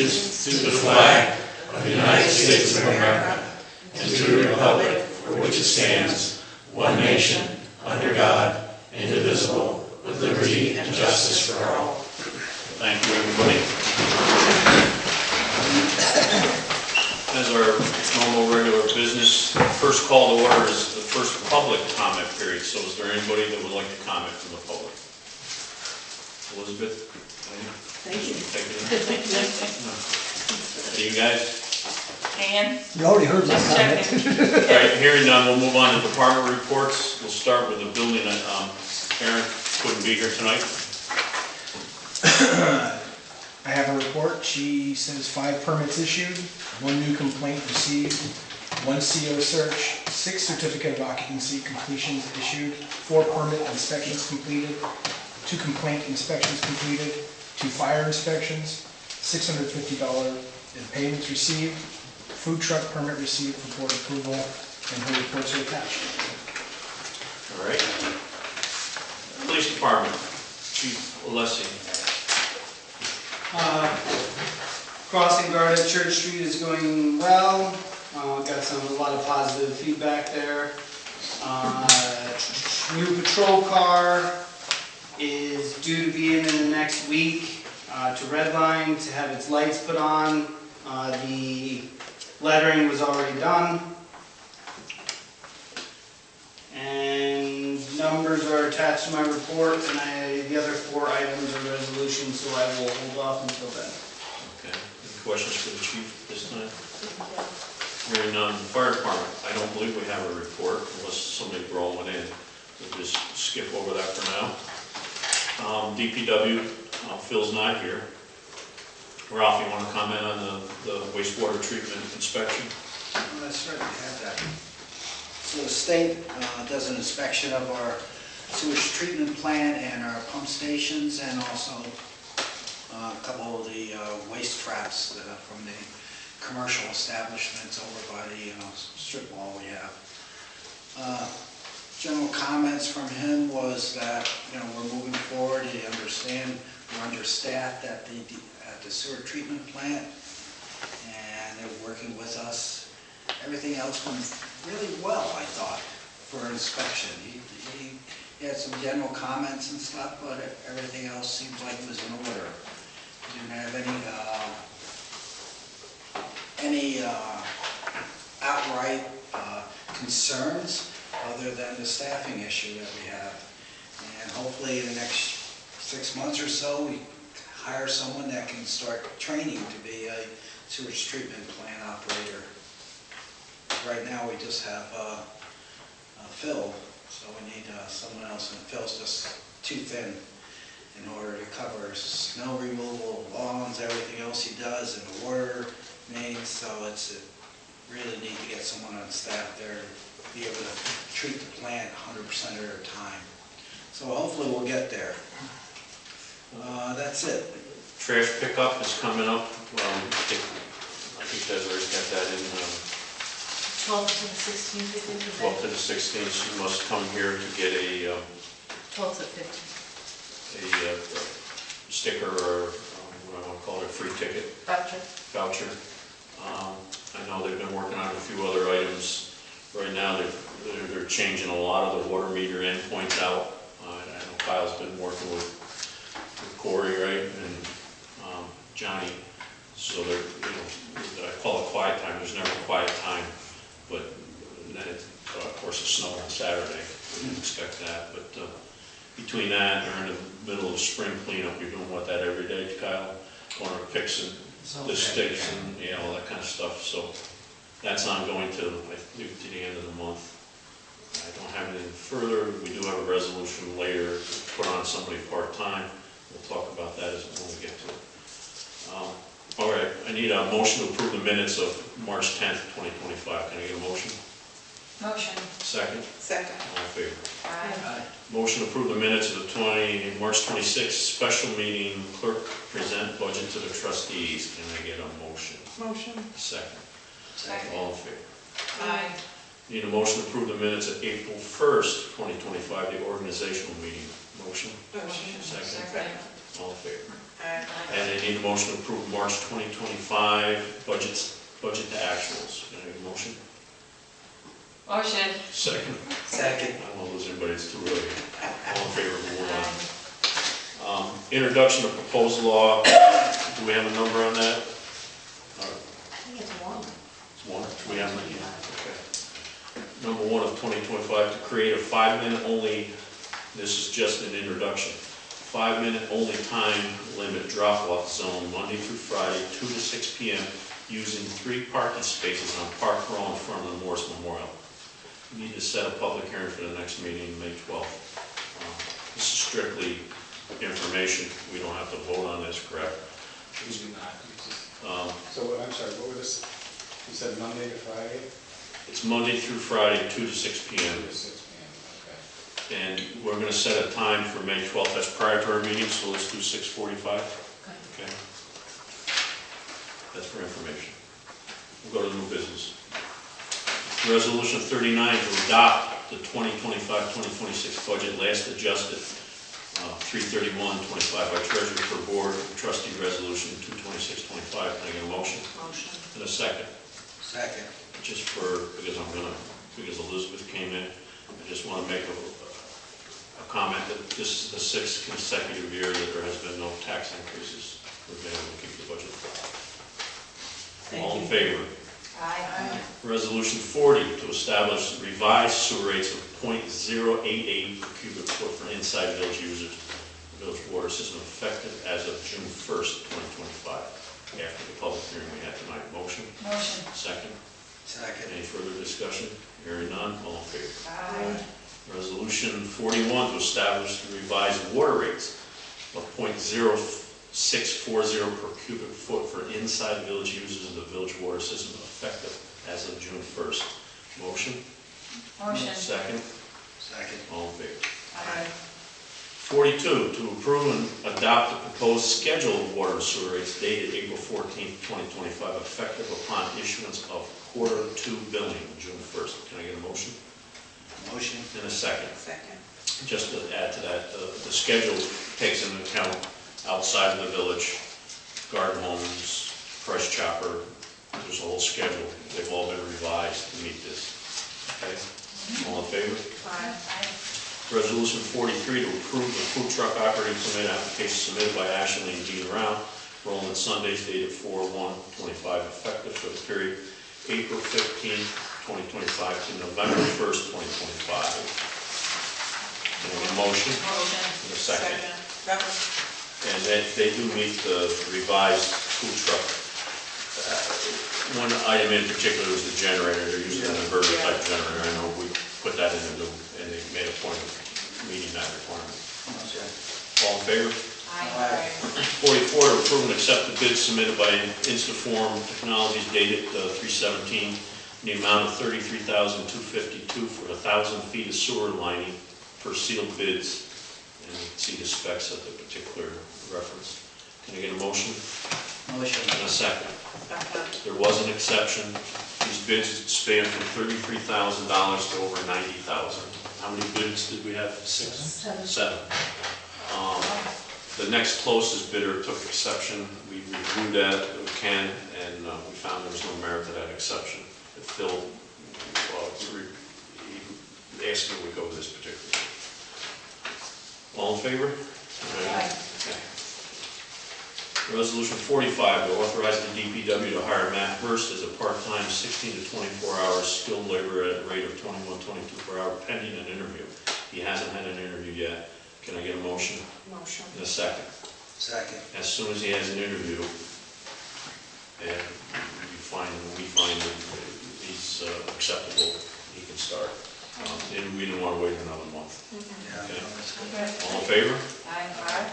allegiance to the flag of the United States of America and to the republic for which it stands, one nation, under God, indivisible, with liberty and justice for all. Thank you, everybody. As our normal regular business, first call to order is the first public comment period. So is there anybody that would like to comment from the public? Elizabeth? Thank you. You guys? Ann? You already heard my comment. All right, hearing none, we'll move on to department reports. We'll start with the building. Aaron couldn't be here tonight. I have a report. She says 5 permits issued, 1 new complaint received, 1 CO search, 6 certificate of occupancy completions issued, 4 permit inspections completed, 2 complaint inspections completed, 2 fire inspections, $650 in payments received, food truck permit received for board approval, and her reports are attached. All right. Police Department, Chief Alessi. Crossing guard at Church Street is going well. Got a lot of positive feedback there. New patrol car is due to be in the next week to Redline to have its lights put on. The lettering was already done. And numbers are attached to my report, and the other 4 items are resolutions, so I will hold off until then. Okay. Any questions for the chief this time? Hearing none. Fire Department, I don't believe we have a report unless somebody brought one in. We'll just skip over that for now. DPW, Phil's not here. Ralph, you want to comment on the wastewater treatment inspection? Well, I certainly have that. So the state does an inspection of our sewage treatment plant and our pump stations, and also a couple of the waste traps from the commercial establishments over by the strip mall we have. General comments from him was that we're moving forward. He understands we're understaffed at the sewer treatment plant, and they're working with us. Everything else went really well, I thought, for inspection. He had some general comments and stuff, but everything else seemed like it was in order. He didn't have any outright concerns other than the staffing issue that we have. And hopefully in the next 6 months or so, we hire someone that can start training to be a sewage treatment plant operator. Right now we just have Phil, so we need someone else, and Phil's just too thin in order to cover snow removal, lawns, everything else he does, and the water mains, so really need to get someone on staff there to be able to treat the plant 100% of their time. So hopefully we'll get there. That's it. Trash pickup is coming up. I think Desiree's got that in 12th to the 16th, I think. 12th to the 16th. She must come here to get a 12th to 15th. A sticker, or what I want to call it, a free ticket. Voucher. I know they've been working on a few other items. Right now they're changing a lot of the water meter endpoints out. I know Kyle's been working with Corey, right, and Johnny. So they're, I call it quiet time. There's never a quiet time, but then of course it's snow on Saturday. We didn't expect that, but between that and we're in the middle of spring cleanup, you're doing that every day, Kyle, going to fixing the sticks and all that kind of stuff. So that's ongoing to I think to the end of the month. I don't have anything further. We do have a resolution later to put on somebody part-time. We'll talk about that when we get to it. All right, I need a motion to approve the minutes of March 10th, 2025. Can I get a motion? Motion. Second? Second. All in favor? Aye. Motion to approve the minutes of the March 26th special meeting. Clerk present budget to the trustees. Can I get a motion? Motion. Second. Second. All in favor? Aye. Need a motion to approve the minutes of April 1st, 2025, the organizational meeting. Motion? Motion. Second. Second. All in favor? Aye. And I need a motion to approve March 2025 budget to actuals. Can I get a motion? Motion. Second. Second. I don't want to lose anybody, it's too early. All in favor, move on. Introduction of proposed law. Do we have a number on that? I think it's one. It's one. Do we have one? Okay. Number 1 of 2025, to create a 5-minute only, this is just an introduction, 5-minute only time limit drop-off zone, Monday through Friday, 2 to 6 p.m., using 3 parking spaces on Park Row in front of the Morse Memorial. We need to set a public hearing for the next meeting, May 12th. This is strictly information. We don't have to vote on this, correct? We do not. So, I'm sorry, what was this? You said Monday to Friday? It's Monday through Friday, 2 to 6 p.m. 2 to 6 p.m., okay. And we're going to set a time for May 12th. That's prior to our meeting, so let's do 6:45. Okay. That's for information. We'll go to new business. Resolution 39 to adopt the 2025-2026 budget, last adjusted 3/31/25 by Treasurer per Board, Trustee Resolution 226/25. Can I get a motion? Motion. And a second. Second. Just because Elizabeth came in, I just want to make a comment that this is the 6th consecutive year that there has been no tax increases. We've been able to keep the budget. All in favor? Aye. Resolution 40 to establish revised sewer rates of .088 per cubic foot for inside village users, the village water system effective as of June 1st, 2025. After the public hearing we had tonight. Motion? Motion. Second? Second. Any further discussion? Hearing none, all in favor? Aye. Resolution 41 to establish the revised water rates of .0640 per cubic foot for inside village users of the village water system effective as of June 1st. Motion? Motion. Second? Second. All in favor? Aye. 42, to approve and adopt the proposed schedule of water and sewer rates dated April 14th, 2025, effective upon issuance of Q2 billing, June 1st. Can I get a motion? Motion. And a second. Second. Just to add to that, the schedule takes into account outside of the village, garden homes, Price Chopper, there's a whole schedule. They've all been revised to meet this. Okay? All in favor? Aye. Resolution 43 to approve the food truck operating permit application submitted by Ashley and Dean Brown for Rolling Sundays dated 4/1/25, effective for the period April 15th, 2025 to November 1st, 2025. Can I get a motion? Motion. And a second. Second. And they do meet the revised food truck. One item in particular is the generator. They're using an inverter type generator. I know we put that in and they made a point of meeting that requirement. All in favor? Aye. 44 to approve and accept the bid submitted by Instaform Technologies dated 3/17 in the amount of $33,252 for 1,000 feet of sewer lining for sealed bids. And you can see the specs of the particular reference. Can I get a motion? Motion. And a second. Second. There was an exception. These bids span from $33,000 to over $90,000. How many bids did we have? 6? 7. The next closest bidder took exception. We reviewed that, and we found there was no merit to that exception. But Phil, he asked me we go with this particular. All in favor? Aye. Okay. Resolution 45 to authorize the DPW to hire Matt Hurst as a part-time 16 to 24 hours skilled laborer at a rate of $21.22 per hour pending an interview. He hasn't had an interview yet. Can I get a motion? Motion. And a second. Second. As soon as he has an interview, and we find that he's acceptable, he can start. And we didn't want to wait another month. Yeah, Okay. that's good. Okay. All in favor? Aye.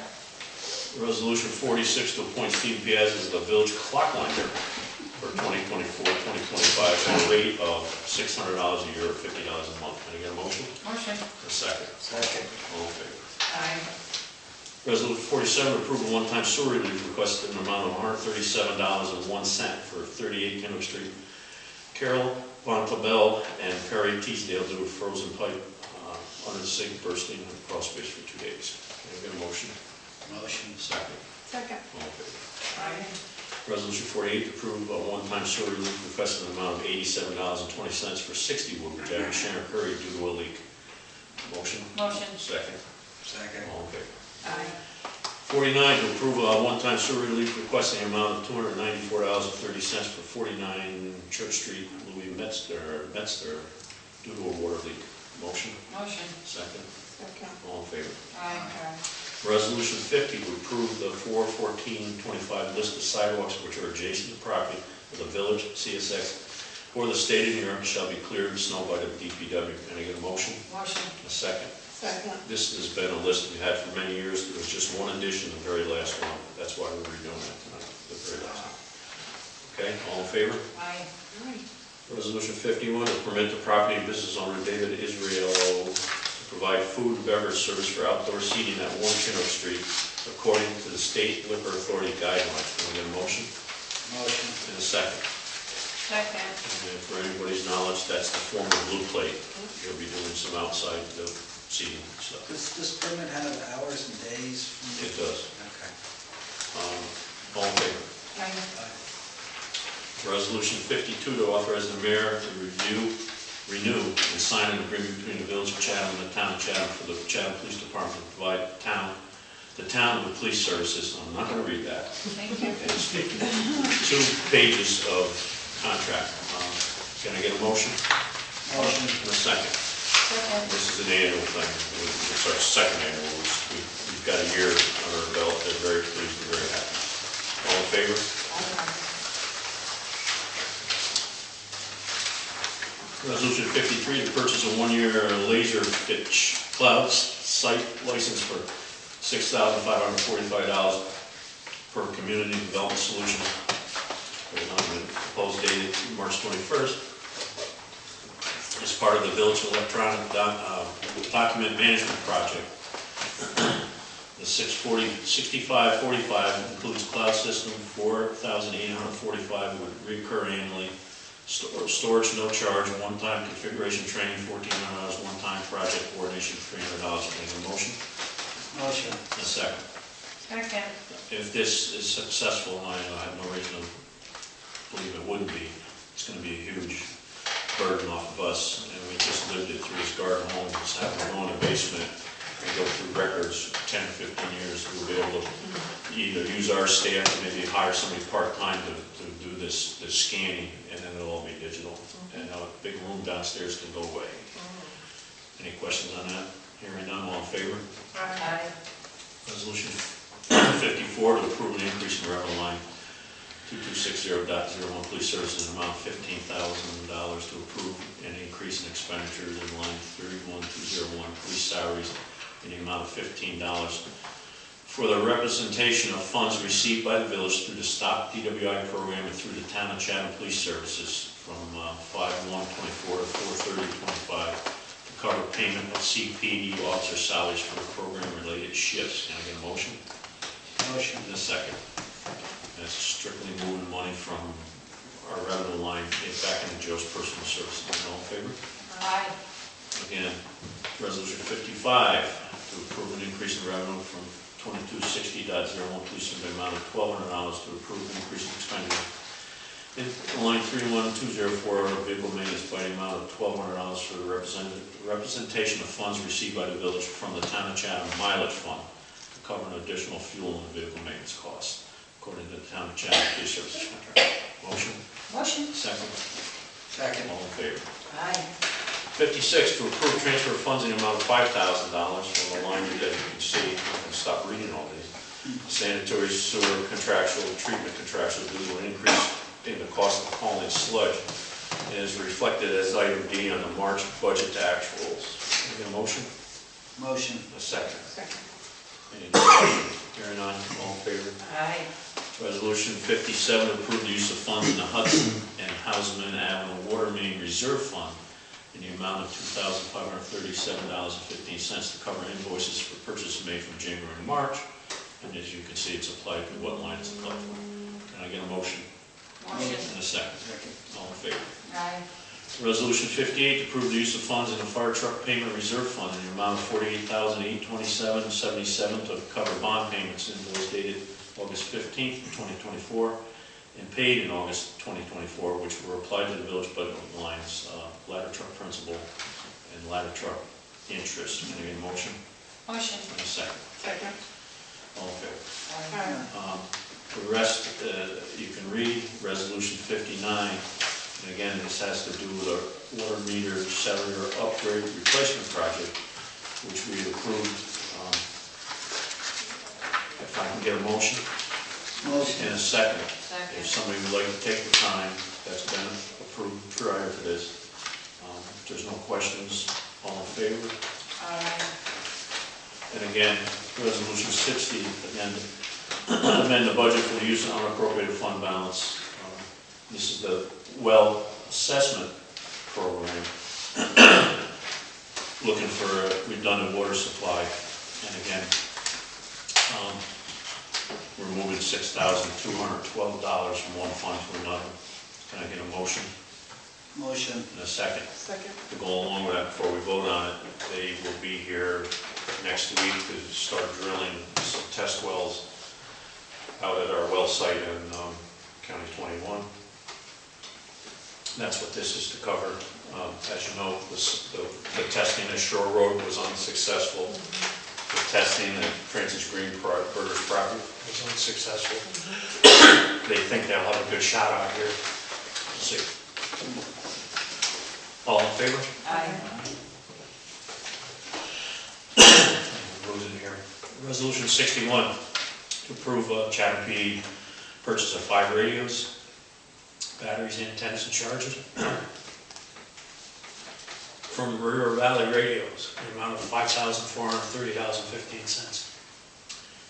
Resolution 46 to appoint Steve Piaz as the village clock lineman for 2024-2025 at a rate of $600 a year or $50 a month. Can I get a motion? Motion. A second. Second. All in favor? Aye. Resolution 47 to approve a one-time sewer relief request in the amount of $137.01 for 38 Kennewick Street. Carol Von Tabell and Perry Teasdale due to frozen pipe under the sink bursting and crawl space for 2 days. Can I get a motion? Motion. Second. Second. All in favor? Aye. Resolution 48, to approve a one-time sewer relief request in the amount of $87.20 for 60 Woodbridge Avenue, Sharon Curry, due to a leak. Motion? Motion. Second. Second. All in favor? Aye. 49, to approve a one-time sewer relief request in the amount of $294.30 for 49 Church Street, Louis Metzger, due to a water leak. Motion? Motion. Second. Second. All in favor? Aye. Resolution 50, to approve the 4/14/25 list of sidewalks which are adjacent to property of the village, CSX, or the state of New York shall be cleared of snow by the DPW. Can I get a motion? Motion. A second. Second. This has been a list we had for many years. There was just one addition, the very last one. That's why we're redoing that tonight, the very last one. Okay, all in favor? Aye. Resolution 51, to permit the property and business owner David Israel to provide food and beverage service for outdoor seating at 1 Chinook Street according to the State Liquor Authority guidelines. Can we get a motion? Motion. And a second. Second. And for anybody's knowledge, that's the former Blue Plate. You'll be doing some outside seating stuff. Does this permit have hours and days? It does. Okay. All in favor? Aye. Resolution 52, to authorize the mayor to renew and sign an agreement between the village of Chatham and the town of Chatham for the Chatham Police Department to provide the town with police services. I'm not going to read that. Thank you. It's 2 pages of contract. Can I get a motion? Motion. And a second. Second. This is an annual thing. It's our second annual. We've got a year under our belt. They're very pleased. We're very happy. All in favor? Aye. Resolution 53, to purchase a 1-year laser pitch cloud site license for $6,545 per community development solution. Proposed date March 21st. As part of the village electronic document management project. The 6545 includes cloud system, $4,845 would recur annually. Storage, no charge, one-time configuration training, $1,400, one-time project coordination, $300. Can I get a motion? Motion. A second. Second. If this is successful, and I have no reason to believe it wouldn't be, it's going to be a huge burden off of us, and we just lived it through his garden home, just having to go in the basement and go through records 10 or 15 years. We'll be able to either use our staff or maybe hire somebody part-time to do this scanning, and then it'll all be digital. And a big room downstairs can go away. Any questions on that? Hearing none, all in favor? Aye. Resolution 54, to approve an increase in revenue line 2260.01 police services in the amount of $15,000 to approve an increase in expenditures in line 31201 police salaries in the amount of $15 for the representation of funds received by the village through the Stop DWI program and through the town of Chatham Police Services from 5/1/24 to 4/30/25 to cover payment of CPD officer salaries for program-related shifts. Can I get a motion? Motion. In a second. That's strictly moving money from our revenue line back into Joe's personal services. All in favor? Aye. Again, resolution 55, to approve an increase in revenue from 2260.01 police in the amount of $1,200 to approve an increase in expenditure in line 31204 vehicle maintenance by the amount of $1,200 for the representation of funds received by the village from the town of Chatham mileage fund to cover an additional fuel and vehicle maintenance costs according to the town of Chatham Police Services contract. Motion? Motion. Second? Second. All in favor? Aye. 56, to approve transfer of funds in the amount of $5,000 from the line that you can see. I'm going to stop reading all these. Sanitary sewer contractual, treatment contractual due to an increase in the cost of hauling sludge and is reflected as item D on the March budget to actuals. Can I get a motion? Motion. A second. Second. Any discussion? Hearing none, all in favor? Aye. Resolution 57, to approve the use of funds in the Hudson and Houseman Avenue Water Main Reserve Fund in the amount of $2,537.15 to cover invoices for purchases made from January and March. And as you can see, it's applied to what line it's applied for. Can I get a motion? Motion. And a second. Second. All in favor? Aye. Resolution 58, to approve the use of funds in the fire truck payment reserve fund in the amount of $48,827.77 to cover bond payments in those dated August 15th, 2024, and paid in August 2024, which were applied to the village budget lines, ladder truck principal and ladder truck interest. Can I get a motion? Motion. And a second. Second. All in favor? Aye. The rest, you can read Resolution 59. And again, this has to do with our water meter cellular upgrade replacement project, which we approved. If I can get a motion Motion. and a second. Second. If somebody would like to take the time, that's been approved prior to this. If there's no questions, all in favor? Aye. And again, Resolution 60, again, amend the budget for the use of unappropriated fund balance. This is the well assessment program, looking for a redundant water supply. And again, we're moving $6,212 from one fund to another. Can I get a motion Motion. and a second? Second. To go along with that, before we vote on it, they will be here next week to start drilling some test wells out at our well site in County 21. That's what this is to cover. As you know, the testing at Shore Road was unsuccessful. The testing at Francis Green Burger's property was unsuccessful. They think they'll have a good shot out here. We'll see. All in favor? Aye. Losing here. Resolution 61, to approve Chatham PD purchase of 5 radios, batteries, antennas, and chargers from River Valley Radios, in the amount of $5,430.15.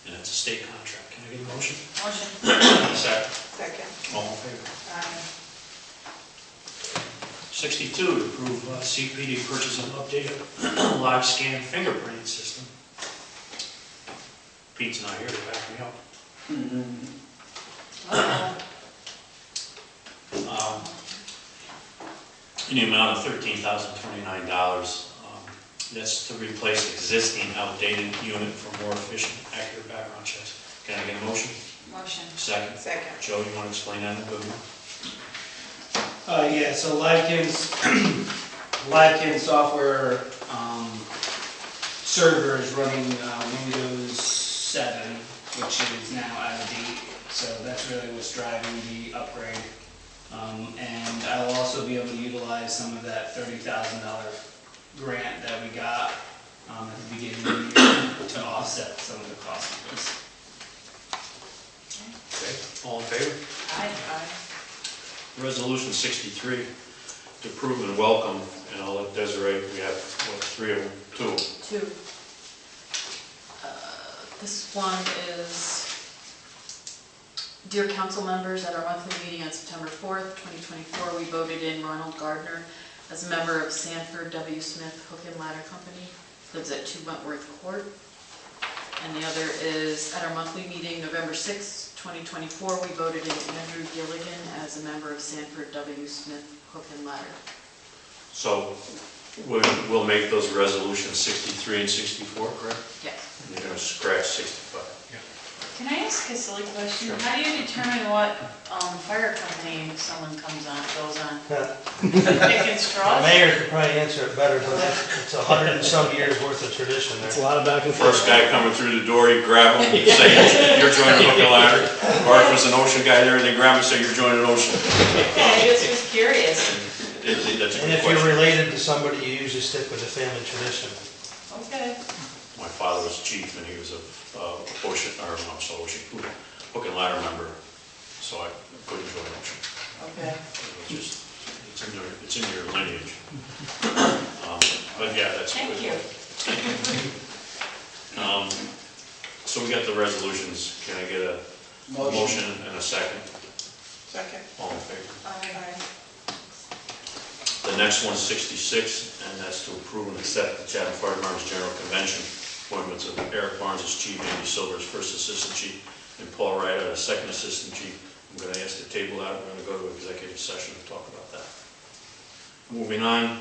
And it's a state contract. Can I get a motion? Motion. Second. Second. All in favor? Aye. 62, to approve CPD purchase of updated live scan fingerprinting system. Pete's not here to back me up. In the amount of $13,029. That's to replace existing outdated unit for more efficient, accurate background checks. Can I get a motion? Motion. Second. Second. Joe, you want to explain that a bit more? Yeah, so Livekin software server is running Windows 7, which is now out of date. So that's really what's driving the upgrade. And I will also be able to utilize some of that $30,000 grant that we got at the beginning of the year to offset some of the cost of this. Okay. All in favor? Aye. Aye. Resolution 63, to approve and welcome, and I'll let Desiree, we have, what, 3 of them? 2. Two. This one is, dear council members, at our monthly meeting on September 4th, 2024, we voted in Ronald Gardner as a member of Sanford W. Smith Hook and Ladder Company, lives at 2 Wentworth Court. And the other is, at our monthly meeting, November 6th, 2024, we voted in Andrew Gilligan as a member of Sanford W. Smith Hook and Ladder. So we'll make those resolutions 63 and 64, correct? Yes. And you're going to scratch 65. Can I ask a silly question? Sure. How do you determine what fire company someone goes on? Picking The straws? mayor could probably answer it better, but it's 100 and some years worth of tradition It's a there. lot of back and forth. First guy coming through the door, you grab him, say you're joining Hook and Ladder. Or if there's an ocean guy there, they grab him and say you're joining Ocean. I just was curious. That's a And good if you're question. related to somebody, you usually stick with the family tradition. Okay. My father was chief and he was a Ocean, or I'm sorry, Ocean, Hook and Ladder member, so I couldn't join Ocean. Okay. It's in your lineage. But yeah, that's good. Thank you. So we got the resolutions. Can I get a motion and a second? Second. All in favor? Aye. The next one is 66, and that's to approve and accept the Chatham Fire Department's General Convention appointments of Eric Barnes as chief, Andy Silver as first assistant chief, and Paul Wright as second assistant chief. I'm going to ask the table out. We're going to go to executive session to talk about that. Okay, this was curious. Can I get a motion and a second? All in favor? Aye. Resolution 67, to approve and accept the Chatham Fire Department's General Convention appointments of Eric Barnes as chief, Andy Silver as first assistant chief, and Paul Wright as second assistant chief. I'm going to ask the table out. We're going to go to executive session to talk about that. Moving on,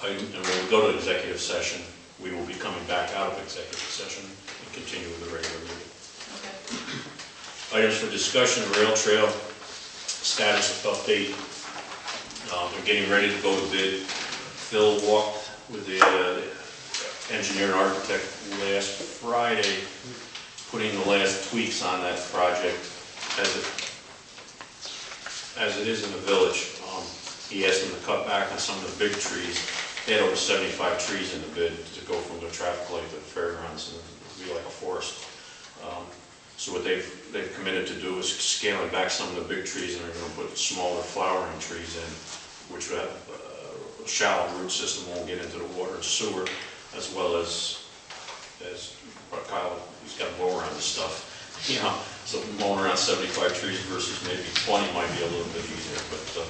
and when we go to executive session, we will be coming back out of executive session and continue with the regular meeting. Okay. Items for discussion, rail trail status update. They're getting ready to go to bid. Phil walked with the engineer and architect last Friday, putting the last tweaks on that project as it is in the village. He asked them to cut back on some of the big trees. They had over 75 trees in the bid to go from the traffic light to the fairgrounds, and it would be like a forest. So what they've committed to do is scaling back some of the big trees, and they're going to put smaller flowering trees in, which would have a shallow root system, won't get into the water and sewer, as well as Kyle, he's got a mower on this stuff. You know, so mowing around 75 trees versus maybe 20 might be a little bit easier, but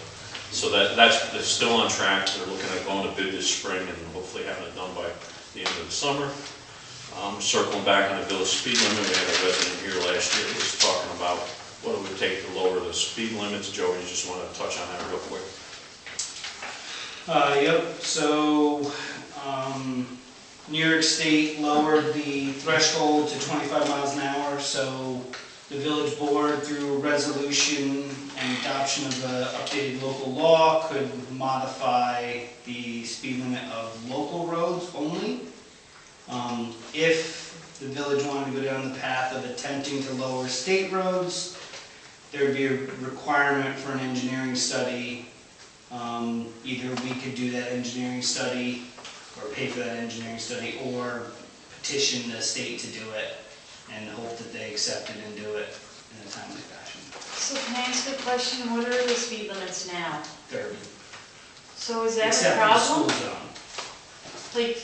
so that's still on track. They're looking at going to bid this spring and hopefully having it done by the end of the summer. Circling back on the village speed limit, we had a resident here last year who was talking about what it would take to lower the speed limits. Joe, you just want to touch on that real quick? Yep, so New York State lowered the threshold to 25 miles an hour, so the village board, through a resolution and adoption of the updated local law, could modify the speed limit of local roads only. If the village wanted to go down the path of attempting to lower state roads, there would be a requirement for an engineering study. Either we could do that engineering study or pay for that engineering study, or petition the state to do it and hope that they accept it and do it in a timely fashion. So can I ask a question? What are the speed limits now? 30. So is that Except a for the problem? school zone. Like,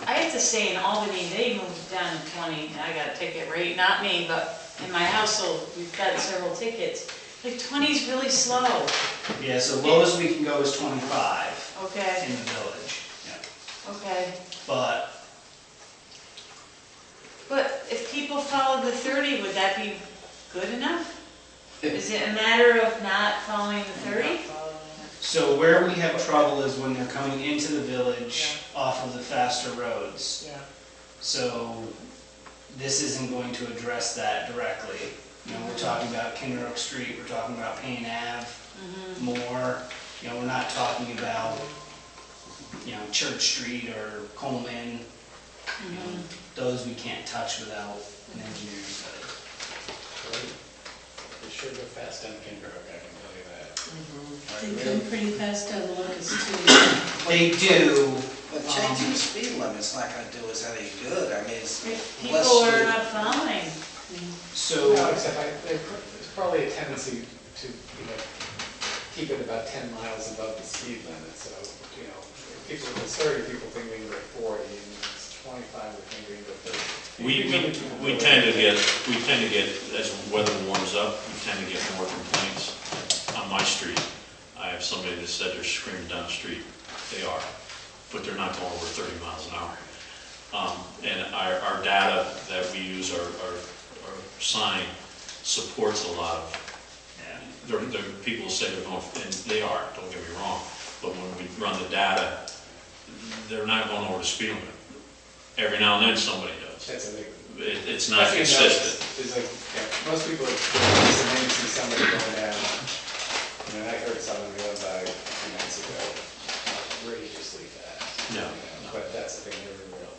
I have to say in Albany, they moved down to 20, and I got a ticket, right? Not me, but in my household, we've got several tickets. Like 20 is really slow. Yeah, so lowest we can go is 25 Okay, in the village. Yeah. okay. But But if people follow the 30, would that be good enough? Is it a matter of not following the 30? so where we have trouble is when they're coming into the village off of the faster roads. Yeah. So this isn't going to address that directly. You know, we're talking about Kinder Oak Street, we're talking about Payne Ave more. You know, we're not talking about, you know, Church Street or Coleman. You know, those we can't touch without an engineering study. They sure go fast on Kinder Oak, I can tell you that. They come pretty fast down the Locust too. They do. But changing the speed limit's not gonna do us any good. I mean, it's People less are you- not following. So, No, except there's probably a tendency to, keep it about 10 miles above the speed limit. So, people, the 30 people think we can go 40, and it's 25 we think we can go 30. We tend to get, as weather warms up, we tend to get more complaints. On my street, I have somebody that said they're screaming down the street. They are, but they're not going over 30 miles an hour. And our data that we use, our sign, supports a lot of, people say they're going, and they are, don't get me wrong, but when we run the data, they're not going over the speed limit. Every now and then somebody does. That's a big. It's not consistent. It's like, most people, when they see somebody going down, I heard someone going by a few minutes ago, outrageously fast. Yeah. But that's the thing, they're real.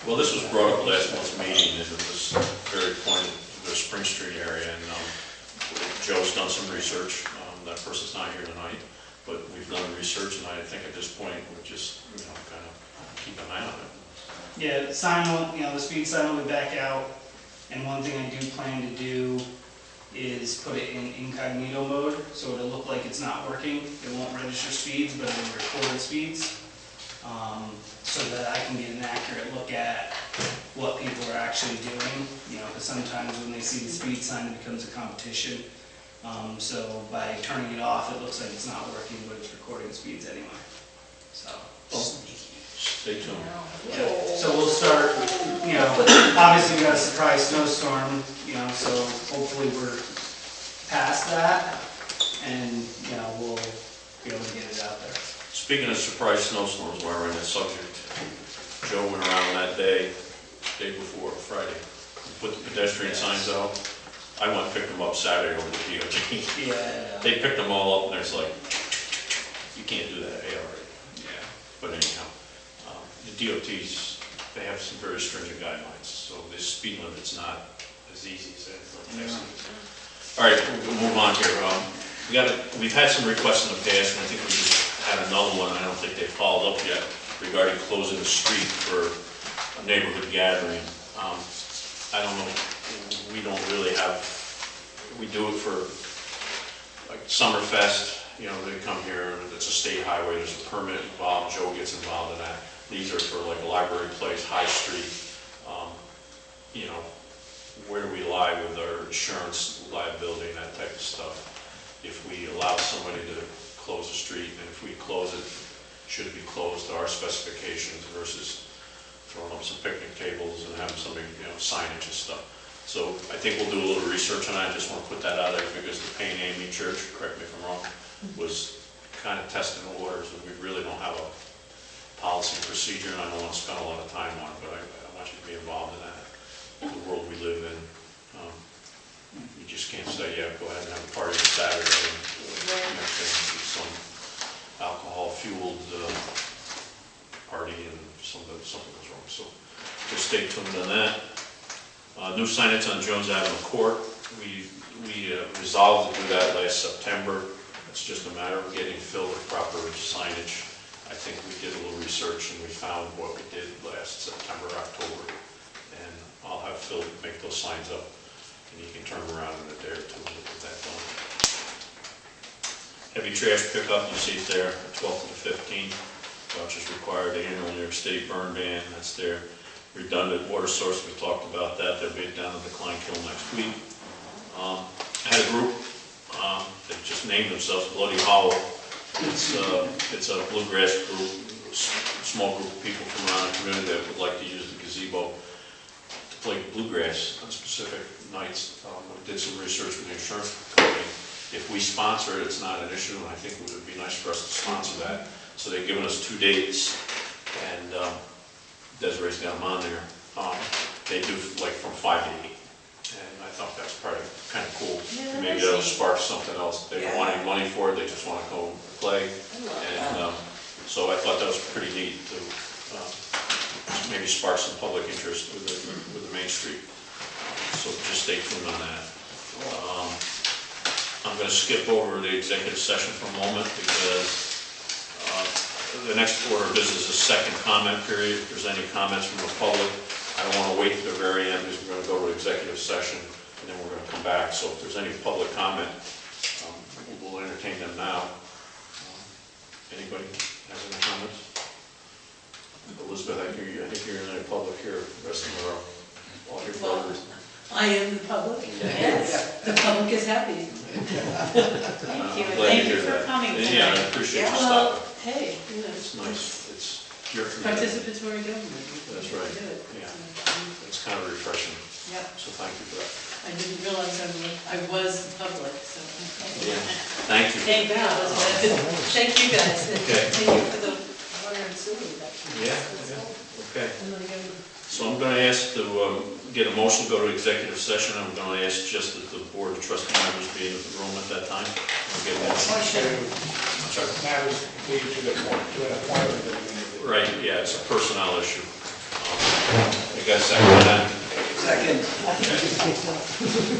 Well, this was brought up last month's meeting, and it was very pointed to the Spring Street area, and Joe's done some research. That person's not here tonight, but we've done research, and I think at this point, we're just, kind of keep an eye on it. yeah, the sign will, the speed sign will be back out. And one thing I do plan to do is put it in incognito mode, so it'll look like it's not working. It won't register speeds, but it'll record speeds, so that I can get an accurate look at what people are actually doing. Because sometimes when they see the speed sign, it becomes a competition. So by turning it off, it looks like it's not working, but it's recording speeds anyway. So. Stay tuned. Yeah, so we'll start, obviously we got a surprise snowstorm, so hopefully we're past that, and, we'll be able to get it out there. Speaking of surprise snowstorms, while we're on that subject, Joe went around that day before, Friday, put the pedestrian signs out. I went and picked them up Saturday over the DOT. Yeah. They picked them all up and there's like, you can't do that, ARA. Yeah. But anyhow, the DOTs, they have some very stringent guidelines, so this speed limit's not as easy as that. All right, we'll move on here. We've had some requests in the past, and I think we just had another one, I don't think they followed up yet, regarding closing the street for a neighborhood gathering. I don't know, we don't really have, we do it for like Summerfest, you know, they come here, it's a state highway, there's a permit involved, Joe gets involved in that. These are for like Library Place, High Street, you know, where do we lie with our insurance liability and that type of stuff. If we allow somebody to close the street, and if we close it, should it be closed to our specifications versus throwing up some picnic tables and having somebody, you know, signage and stuff. So I think we'll do a little research on that. I just want to put that out there because the Payne Amy Church, correct me if I'm wrong, was kind of testing the waters, and we really don't have a policy and procedure, and I don't want to spend a lot of time on it, but I want you to be involved in that. The world we live in, you just can't say, yeah, go ahead and have a party on Saturday, and next thing you see some alcohol-fueled party and something goes wrong. So just stay tuned on that. New signage on Jones Avenue Court. We resolved to do that last September. It's just a matter of getting filled with proper signage. I think we did a little research and we found what we did last September, October. And I'll have Phil make those signs up, and you can turn them around in a day or two to get that done. Heavy trash pickup, you see it there, 12th to the 15th. Vouchers required, the annual New York State burn ban, that's there. Redundant water source, we talked about that, they'll be down at the Klein Kill next week. I had a group, they just named themselves Bloody Hollow. It's a bluegrass group, a small group of people from around the community that would like to use the gazebo to play bluegrass on specific nights. We did some research with the insurance company. If we sponsor it, it's not an issue, and I think it would be nice for us to sponsor that. So they've given us 2 dates, and Desiree's got them on there. They do like from 5 to 8, and I thought that's probably kind of cool. Yeah, Maybe that'll spark something else. They don't want any money for it, they just want to go play. And so I thought that was pretty neat to maybe spark some public interest with the Main Street. So just stay tuned on that. I'm going to skip over the executive session for a moment because the next order of business is a second comment period. If there's any comments from the public, I don't want to wait to the very end because we're going to go to executive session and then we're going to come back. So if there's any public comment, we'll entertain them now. Anybody has any comments? Elizabeth, I think you're in the public here. The rest of them are all your brothers. I am the public. Yes. The public is happy. Thank you, and thank you for coming tonight. Yeah, I appreciate you Well, stopping. hey, you know, It's nice. It's your community. participatory government. That's right. Do it. Yeah. It's kind of refreshing. Yep, So thank you for that. I didn't realize I was public, so. Yeah. Thank you. Thank you, Elizabeth. Thank you guys. Okay. Thank you for the water and sewer reduction. Yeah, That's yeah. helpful. Okay. I'm gonna go. So I'm going to ask to get a motion to go to executive session. I'm going to ask just that the board of trustee members be in the room at that time. I'll get a motion. Matters lead to an appointment that we need to. Right, yeah, it's a personnel issue. You guys second that? Second.